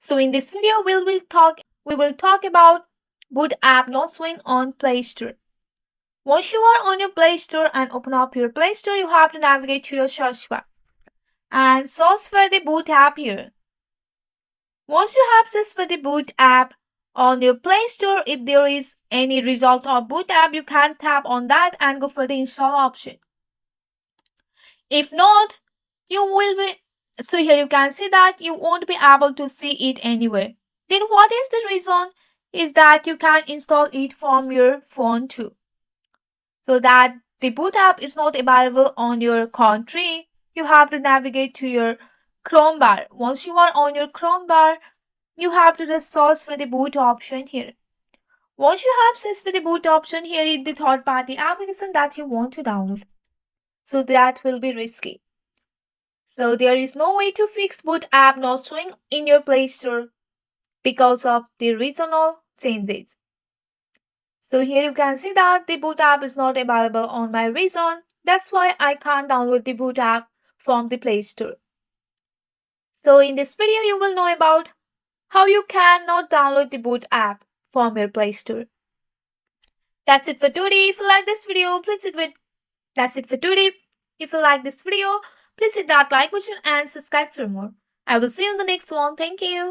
So in this video, we will talk about Boot app not showing on Play Store. Once you are on your Play Store and open up your Play Store, you have to navigate to your search bar and search for the Boot app here. Once you have searched for the Boot app on your Play Store, if there is any result of Boot app, you can tap on that and go for the install option. If not, you will be so here you can see that you won't be able to see it anywhere. Then what is the reason is that you can install it from your phone too. So that the boot app is not available on your country, you have to navigate to your Chrome bar. Once you are on your Chrome bar, you have to just search for the boot option here. Once you have searched for the boot option, here is the third party application that you want to download. So that will be risky. So there is no way to fix Boot app not showing in your Play Store because of the regional changes. So here you can see that the Boot app is not available on my region. That's why I can't download the Boot app from the Play Store. So in this video you will know about how you cannot download the Boot app from your Play Store. That's it for today. If you like this video, please hit with That's it for today. If you like this video, please hit that like button and subscribe for more. I will see you in the next one. Thank you.